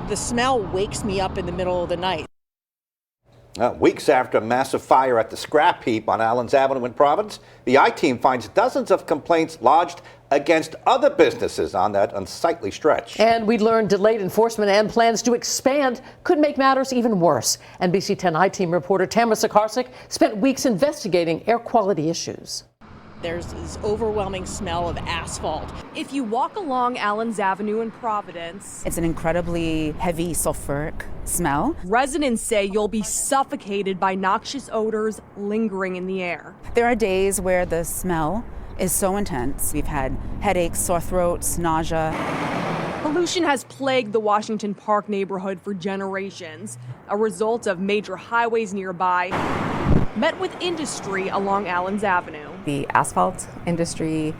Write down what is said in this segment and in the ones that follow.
The smell wakes me up in the middle of the night. Weeks after a massive fire at the scrap heap on Allen's Avenue in Providence, the I-Team finds dozens of complaints lodged against other businesses on that unsightly stretch. And we learned delayed enforcement and plans to expand could make matters even worse. NBC 10 I-Team reporter Tamara Sakarsik spent weeks investigating air quality issues. There's this overwhelming smell of asphalt. If you walk along Allen's Avenue in Providence, it's an incredibly heavy sulfuric smell. Residents say you'll be suffocated by noxious odors lingering in the air. There are days where the smell is so intense. We've had headaches, sore throats, nausea. Pollution has plagued the Washington Park neighborhood for generations, a result of major highways nearby, met with industry along Allen's Avenue. The asphalt industry,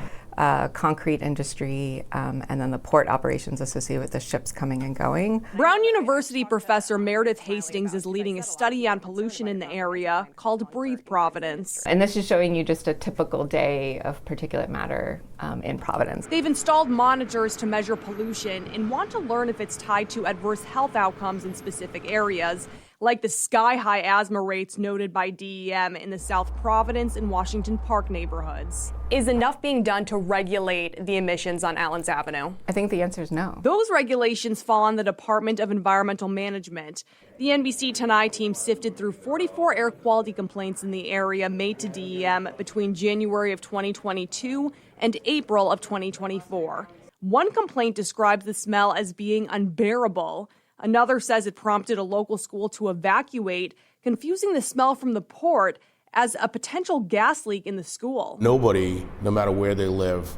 concrete industry, and then the port operations associated with the ships coming and going. Brown University professor Meredith Hastings is leading a study on pollution in the area called Breathe Providence. And this is showing you just a typical day of particulate matter in Providence. They've installed monitors to measure pollution and want to learn if it's tied to adverse health outcomes in specific areas, like the sky-high asthma rates noted by DEM in the South Providence and Washington Park neighborhoods. Is enough being done to regulate the emissions on Allen's Avenue? I think the answer is no. Those regulations fall on the Department of Environmental Management. The NBC 10 I-Team sifted through 44 air quality complaints in the area made to DEM between January of 2022 and April of 2024. One complaint describes the smell as being unbearable. Another says it prompted a local school to evacuate, confusing the smell from the port as a potential gas leak in the school. Nobody, no matter where they live,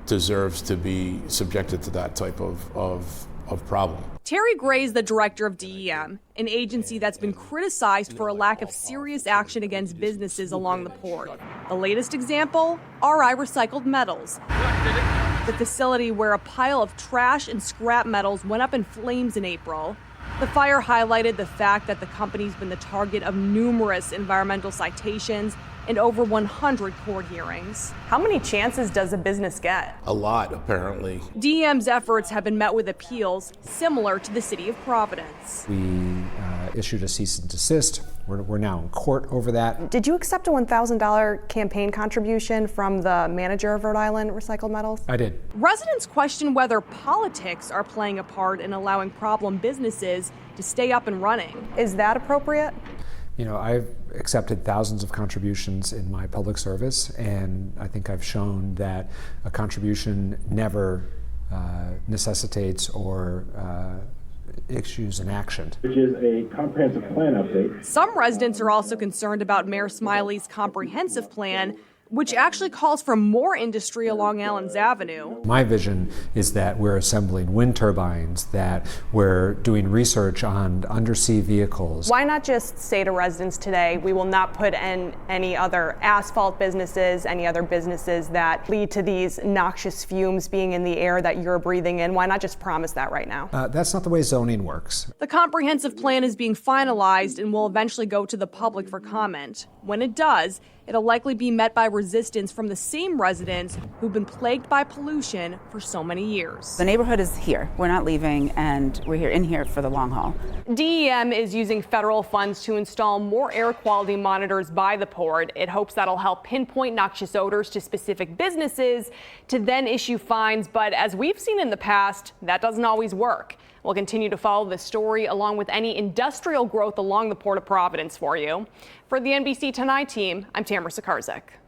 deserves to be subjected to that type of problem. Terry Gray is the director of DEM, an agency that's been criticized for a lack of serious action against businesses along the port. The latest example, RI Recycled Metals, the facility where a pile of trash and scrap metals went up in flames in April. The fire highlighted the fact that the company's been the target of numerous environmental citations and over 100 court hearings. How many chances does a business get? A lot, apparently. DEM's efforts have been met with appeals similar to the city of Providence. We issued a cease and desist. We're now in court over that. Did you accept a $1,000 campaign contribution from the manager of Rhode Island Recycled Metals? I did. Residents question whether politics are playing a part in allowing problem businesses to stay up and running. Is that appropriate? You know, I've accepted thousands of contributions in my public service, and I think I've shown that a contribution never necessitates or issues an action. Which is a comprehensive plan update. Some residents are also concerned about Mayor Smiley's comprehensive plan, which actually calls for more industry along Allen's Avenue. My vision is that we're assembling wind turbines, that we're doing research on undersea vehicles. Why not just say to residents today, we will not put in any other asphalt businesses, any other businesses that lead to these noxious fumes being in the air that you're breathing in? Why not just promise that right now? That's not the way zoning works. The comprehensive plan is being finalized and will eventually go to the public for comment. When it does, it'll likely be met by resistance from the same residents who've been plagued by pollution for so many years. The neighborhood is here. We're not leaving, and we're in here for the long haul. DEM is using federal funds to install more air quality monitors by the port. It hopes that'll help pinpoint noxious odors to specific businesses to then issue fines. But as we've seen in the past, that doesn't always work. We'll continue to follow this story along with any industrial growth along the Port of Providence for you. For the NBC 10 I-Team, I'm Tamara Sakarsik.